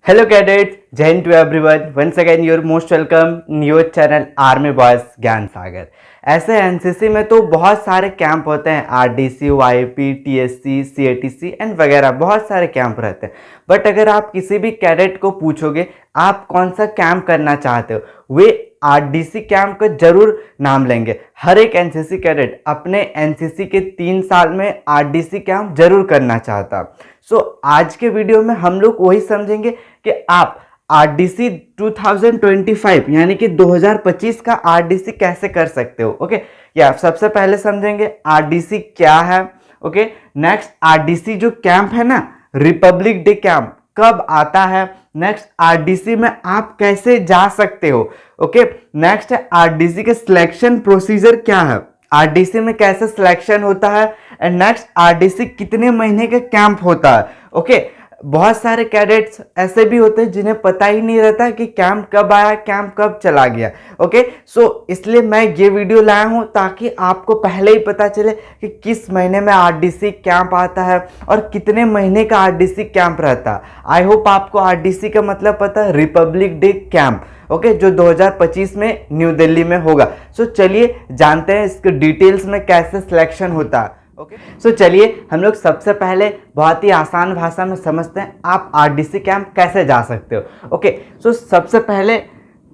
Hello cadets, Jai Hind to everyone. Once again you're most welcome in your channel army boys ज्ञान सागर। ऐसे NCC में तो बहुत सारे कैंप होते हैं, आरडीसी, वाईपी, टीएससी, सीएटीसी एंड वगैरह बहुत सारे कैंप रहते हैं। बट अगर आप किसी भी कैडेट को पूछोगे आप कौन सा कैंप करना चाहते हो, वे आरडीसी कैंप का जरूर नाम लेंगे। हर एक एनसीसी कैडेट अपने एनसीसी के 3 साल में आरडीसी कैंप जरूर करना चाहता। सो आज के वीडियो में हम लोग वही समझेंगे कि आप आरडीसी 2025 यानी कि 2025 का आरडीसी कैसे कर सकते हो। ओके, या सबसे पहले समझेंगे आरडीसी क्या है। ओके, नेक्स्ट आरडीसी जो कैंप है ना, रिपब्लिक डे कैंप कब आता है। नेक्स्ट आरडीसी में आप कैसे जा सकते हो। ओके, नेक्स्ट है आरडीसी के सिलेक्शन प्रोसीजर क्या है, आरडीसी में कैसे सिलेक्शन होता है। एंड नेक्स्ट आरडीसी कितने महीने का कैंप होता है। ओके, बहुत सारे कैडेट्स ऐसे भी होते हैं जिन्हें पता ही नहीं रहता कि कैंप कब आया, कैंप कब चला गया। ओके, सो इसलिए मैं ये वीडियो लाया हूं ताकि आपको पहले ही पता चले कि किस महीने में आरडीसी कैंप आता है और कितने महीने का आरडीसी कैंप रहता है। आई होप आपको आरडीसी का मतलब पता है, रिपब्लिक डे कैंप। ओके, जो 2025 में न्यू दिल्ली में होगा। सो चलिए जानते हैं इसके डिटेल्स में कैसे सिलेक्शन होता है। ओके, सो चलिए हम लोग सबसे पहले बहुत ही आसान भाषा में समझते हैं आप आरडीसी कैंप कैसे जा सकते हो। ओके, सो सबसे पहले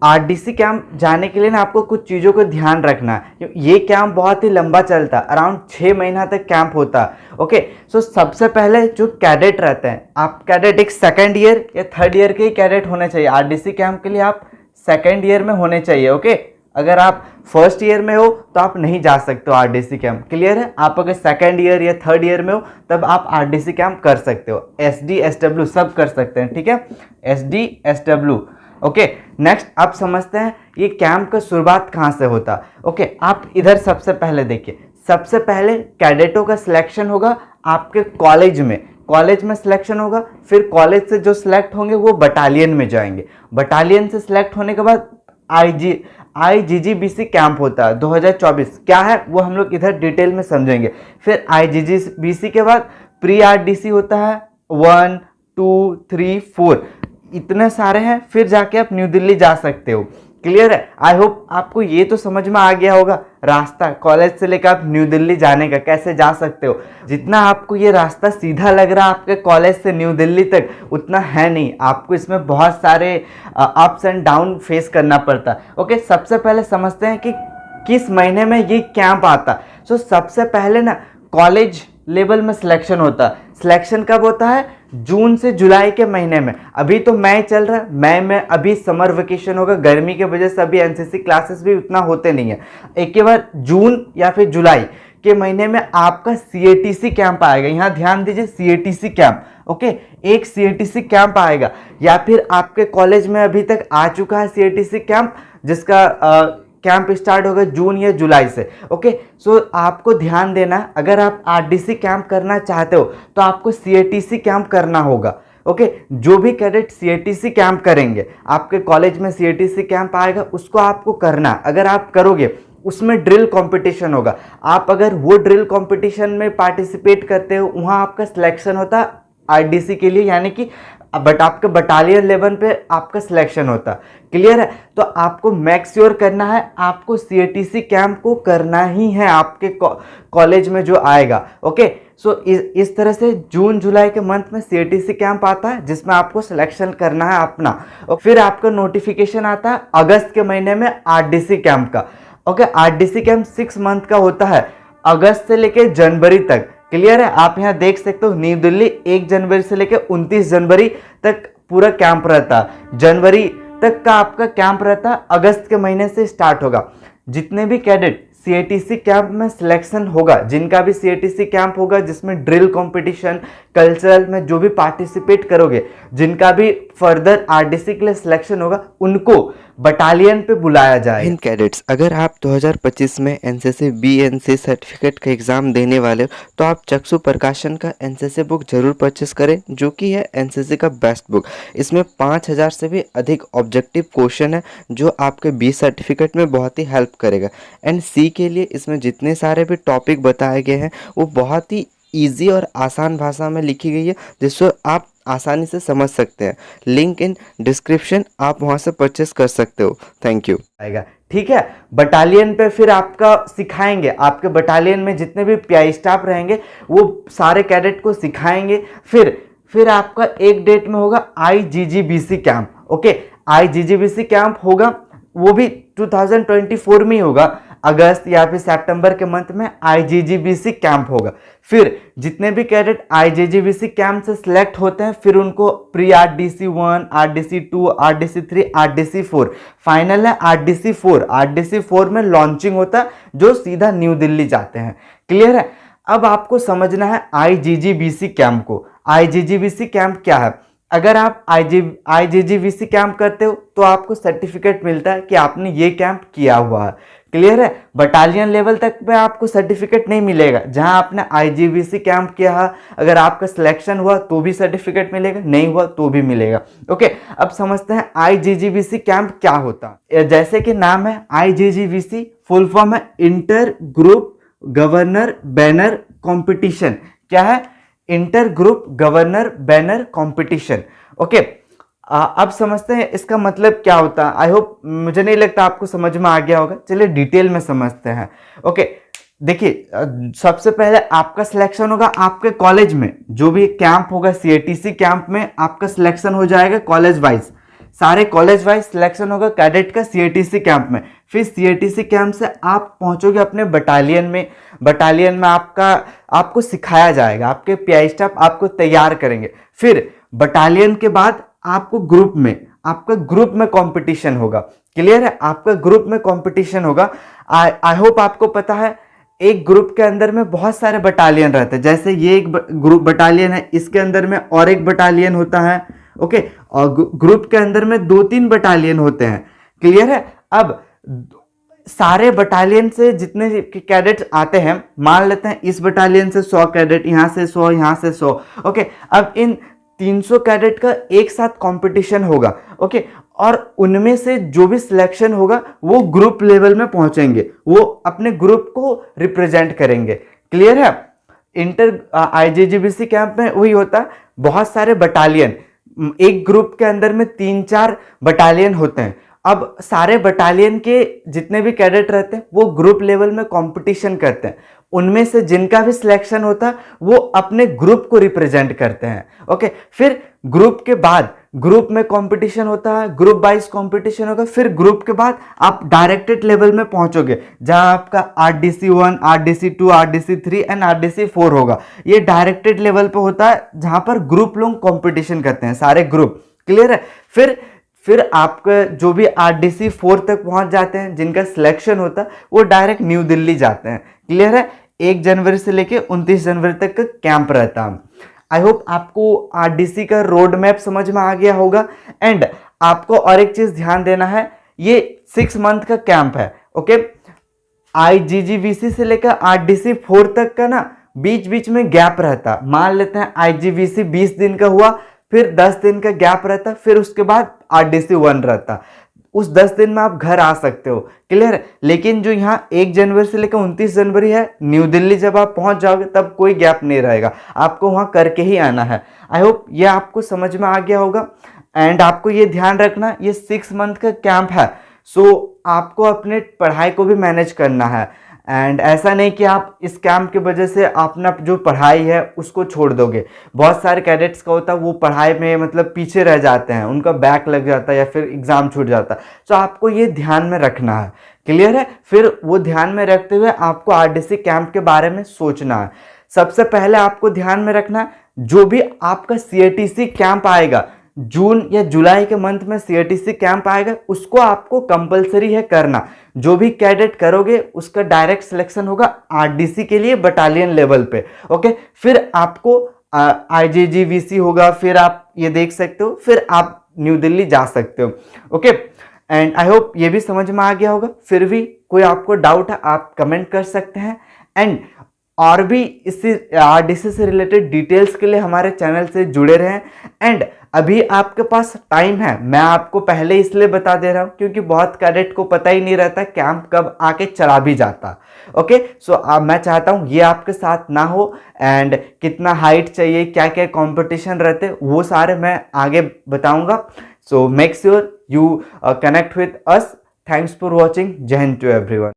आरडीसी कैंप जाने के लिए ना आपको कुछ चीज़ों को ध्यान रखना है। ये कैंप बहुत ही लंबा चलता है, अराउंड 6 महीना तक कैंप होता है। ओके, सो सबसे पहले जो कैडेट रहते हैं, आप कैडेट एक सेकेंड ईयर या थर्ड ईयर के ही कैडेट होने चाहिए। आरडीसी कैंप के लिए आप सेकेंड ईयर में होने चाहिए। ओके, अगर आप फर्स्ट ईयर में हो तो आप नहीं जा सकते हो आरडीसी कैंप। क्लियर है? आप अगर सेकेंड ईयर या थर्ड ईयर में हो तब आप आरडीसी कैंप कर सकते हो। एसडी एसडब्ल्यू सब कर सकते हैं, ठीक है, एसडी एसडब्ल्यू। ओके, नेक्स्ट आप समझते हैं ये कैंप का शुरुआत कहाँ से होता है। ओके, आप इधर सबसे पहले देखिए, सबसे पहले कैडेटों का सिलेक्शन होगा आपके कॉलेज में सिलेक्शन होगा। फिर कॉलेज से जो सिलेक्ट होंगे वो बटालियन में जाएंगे। बटालियन से सिलेक्ट होने के बाद आईजीजीबीसी कैंप होता है 2024। क्या है वो हम लोग इधर डिटेल में समझेंगे। फिर आईजीजीबीसी के बाद प्री आरडीसी होता है 1, 2, 3, 4, इतने सारे हैं। फिर जाके आप न्यू दिल्ली जा सकते हो। क्लियर है? आई होप आपको ये तो समझ में आ गया होगा रास्ता कॉलेज से लेकर आप न्यू दिल्ली जाने का कैसे जा सकते हो। जितना आपको ये रास्ता सीधा लग रहा है आपके कॉलेज से न्यू दिल्ली तक, उतना है नहीं। आपको इसमें बहुत सारे अप्स एंड डाउन फेस करना पड़ता है। ओके, सबसे पहले समझते हैं कि किस महीने में ये कैंप आता। सो सबसे पहले ना कॉलेज लेवल में सिलेक्शन होता है। सिलेक्शन कब होता है? जून से जुलाई के महीने में। अभी तो मई चल रहा है, मई में अभी समर वेकेशन होगा, गर्मी की वजह से अभी एनसीसी क्लासेस भी उतना होते नहीं है। एक के बार जून या फिर जुलाई के महीने में आपका सीएटीसी कैंप आएगा। यहाँ ध्यान दीजिए, सीएटीसी कैंप। ओके, एक सीएटीसी कैंप आएगा, या फिर आपके कॉलेज में अभी तक आ चुका है सीएटीसी कैंप, जिसका कैंप स्टार्ट होगा जून या जुलाई से। ओके, सो आपको ध्यान देना, अगर आप आरडीसी कैंप करना चाहते हो तो आपको सीएटीसी कैंप करना होगा। ओके, जो भी कैडेट सीएटीसी कैंप करेंगे, आपके कॉलेज में सीएटीसी कैंप आएगा, उसको आपको करना। अगर आप करोगे उसमें ड्रिल कंपटीशन होगा। आप अगर वो ड्रिल कंपटीशन में पार्टिसिपेट करते हो, वहाँ आपका सिलेक्शन होता है आरडीसी के लिए, यानी कि बट आपके बटालियन लेवल पे आपका सिलेक्शन होता। क्लियर है? तो आपको मेक श्योर करना है, आपको सीएटीसी कैंप को करना ही है आपके कॉलेज में जो आएगा। ओके, सो इस तरह से जून जुलाई के मंथ में सीएटीसी कैंप आता है जिसमें आपको सिलेक्शन करना है अपना। और फिर आपका नोटिफिकेशन आता है अगस्त के महीने में आरडीसी कैंप का। ओके, आरडीसी कैंप 6 मंथ का होता है, अगस्त से लेकर जनवरी तक। क्लियर है? आप यहाँ देख सकते हो न्यू दिल्ली 1 जनवरी से लेकर 29 जनवरी तक पूरा कैंप रहता है। जनवरी तक का आपका कैंप रहता है, अगस्त के महीने से स्टार्ट होगा। जितने भी कैडेट सीएटीसी कैंप में सिलेक्शन होगा, जिनका भी सीएटीसी कैंप होगा जिसमें ड्रिल कंपटीशन, कल्चरल में जो भी पार्टिसिपेट करोगे, जिनका भी फर्दर आरडीसी के लिए सिलेक्शन होगा, उनको बटालियन पे बुलाया जाए। इन कैडेट्स, अगर आप 2025 में एनसीसी बीएनसी सर्टिफिकेट का एग्ज़ाम देने वाले हो तो आप चक्षु प्रकाशन का एनसीसी बुक जरूर परचेस करें, जो कि है एनसीसी का बेस्ट बुक। इसमें 5000 से भी अधिक ऑब्जेक्टिव क्वेश्चन है जो आपके बी सर्टिफिकेट में बहुत ही हेल्प करेगा। एंड सी के लिए इसमें जितने सारे भी टॉपिक बताए गए हैं वो बहुत ही ईजी और आसान भाषा में लिखी गई है, जिससे आप आसानी से समझ सकते हैं। लिंक इन डिस्क्रिप्शन, आप वहाँ से परचेस कर सकते हो। Thank you. आएगा, ठीक है। बटालियन पे फिर आपका सिखाएंगे, आपके बटालियन में जितने भी पीआई स्टाफ रहेंगे वो सारे कैडेट को सिखाएंगे। फिर आपका एक डेट में होगा IGGBC camp. Okay, IGGBC camp होगा, वो भी 2024 में ही होगा, अगस्त या फिर सितंबर के मंथ में IGGBC कैंप होगा। फिर जितने भी कैडेट IGGBC कैंप से सिलेक्ट होते हैं फिर उनको pre RDC 1, RDC 2, RDC 3, RDC 4, final है RDC 4। RDC 4 में लॉन्चिंग होता है जो सीधा न्यू दिल्ली जाते हैं। क्लियर है? अब आपको समझना है IGGBC कैंप को। IGGBC कैंप क्या है? अगर आप IGGBC कैंप करते हो तो आपको सर्टिफिकेट मिलता है कि आपने ये कैंप किया हुआ है। क्लियर है? बटालियन लेवल तक पे आपको सर्टिफिकेट नहीं मिलेगा। जहां आपने IGBC कैंप किया है, अगर आपका सिलेक्शन हुआ तो भी सर्टिफिकेट मिलेगा, नहीं हुआ तो भी मिलेगा। ओके, अब समझते हैं IGGBC कैंप क्या होता है। जैसे कि नाम है IGGBC, फुल फॉर्म है inter group governor banner competition. क्या है? Inter group governor banner competition. Okay, अब समझते हैं इसका मतलब क्या होता है। आई होप, मुझे नहीं लगता आपको समझ में आ गया होगा। चलिए डिटेल में समझते हैं। ओके, देखिए, सबसे पहले आपका सिलेक्शन होगा आपके कॉलेज में, जो भी कैंप होगा CATC कैंप में आपका सिलेक्शन हो जाएगा कॉलेज वाइज। सारे कॉलेज वाइज सिलेक्शन होगा कैडेट का CATC कैंप में। फिर CATC कैंप से आप पहुंचोगे अपने बटालियन में। बटालियन में आपको सिखाया जाएगा, आपके पीआई स्टाफ आपको तैयार करेंगे। फिर बटालियन के बाद आपको आपका ग्रुप में कंपटीशन होगा। क्लियर है? आपका ग्रुप में कंपटीशन होगा। आई होप आपको पता है, एक ग्रुप के अंदर में बहुत सारे बटालियन रहते हैं। जैसे ये एक ग्रुप बटालियन है, इसके अंदर में और एक बटालियन होता है। ओके, और ग्रुप के अंदर में 2-3 बटालियन होते हैं। क्लियर है? अब सारे बटालियन से जितने कैडेट्स आते हैं, मान लेते हैं इस बटालियन से 100 कैडेट, यहाँ से 100, यहाँ से 100। ओके, अब इन 300 कैडेट का एक साथ कंपटीशन होगा। ओके, और उनमें से जो भी सिलेक्शन होगा वो ग्रुप लेवल में पहुंचेंगे, वो अपने ग्रुप को रिप्रेजेंट करेंगे। क्लियर है? इंटर IGGBC कैंप में वही होता है, बहुत सारे बटालियन, एक ग्रुप के अंदर में 3-4 बटालियन होते हैं। अब सारे बटालियन के जितने भी कैडेट रहते हैं वो ग्रुप लेवल में कंपटीशन करते हैं। उनमें से जिनका भी सिलेक्शन होता है वो अपने ग्रुप को रिप्रेजेंट करते हैं। ओके, फिर ग्रुप के बाद ग्रुप में कंपटीशन होता है, ग्रुप वाइज कंपटीशन होगा। फिर ग्रुप के बाद आप डायरेक्टेड लेवल में पहुंचोगे, जहां आपका RDC 1, RDC 2, RDC 3 and RDC 4 होगा। ये डायरेक्टेड लेवल पे होता है जहां पर ग्रुप लोग कंपटीशन करते हैं, सारे ग्रुप। क्लियर है? फिर आपका जो भी RDC 4 तक पहुंच जाते हैं, जिनका सिलेक्शन होता है वो डायरेक्ट न्यू दिल्ली जाते हैं। क्लियर है? 1 जनवरी से लेके 29 जनवरी तक का कैंप रहता है। आई होप आपको RDC का रोड मैप समझ में आ गया होगा। एंड आपको और एक चीज ध्यान देना है, ये 6 मंथ का कैंप है। ओके, IGGBC से लेकर RDC 4 तक का ना बीच बीच में गैप रहता। मान लेते हैं IGBC 20 दिन का हुआ, फिर 10 दिन का गैप रहता, फिर उसके बाद RDC 1 रहता। उस 10 दिन में आप घर आ सकते हो। क्लियर? लेकिन जो यहाँ 1 जनवरी से लेकर 29 जनवरी है, न्यू दिल्ली जब आप पहुंच जाओगे तब कोई गैप नहीं रहेगा, आपको वहां करके ही आना है। आई होप ये आपको समझ में आ गया होगा। एंड आपको ये ध्यान रखना, ये 6 मंथ का कैंप है, सो आपको अपने पढ़ाई को भी मैनेज करना है। एंड ऐसा नहीं कि आप इस कैंप की वजह से अपना जो पढ़ाई है उसको छोड़ दोगे। बहुत सारे कैडेट्स का होता है वो पढ़ाई में मतलब पीछे रह जाते हैं, उनका बैक लग जाता है या फिर एग्जाम छूट जाता है। तो आपको ये ध्यान में रखना है। क्लियर है? फिर वो ध्यान में रखते हुए आपको RDC कैंप के बारे में सोचना है। सबसे पहले आपको ध्यान में रखना है, जो भी आपका CATC कैंप आएगा, जून या जुलाई के मंथ में CATC कैंप आएगा, उसको आपको कंपलसरी है करना। जो भी कैडेट करोगे उसका डायरेक्ट सिलेक्शन होगा RDC के लिए बटालियन लेवल पे। ओके, फिर आपको IGGBC होगा, फिर आप ये देख सकते हो, फिर आप न्यू दिल्ली जा सकते हो। ओके, एंड आई होप ये भी समझ में आ गया होगा। फिर भी कोई आपको डाउट है आप कमेंट कर सकते हैं। एंड और भी इसी RDC से रिलेटेड डिटेल्स के लिए हमारे चैनल से जुड़े रहें। एंड अभी आपके पास टाइम है। मैं आपको पहले इसलिए बता दे रहा हूँ क्योंकि बहुत कैडेट को पता ही नहीं रहता कैंप कब आके चला भी जाता। ओके, सो मैं चाहता हूँ ये आपके साथ ना हो, एंड कितना हाइट चाहिए, क्या क्या कंपटीशन रहते, वो सारे मैं आगे बताऊंगा। So make sure you connect with us. Thanks for watching. जय हिंद टू एवरीवन।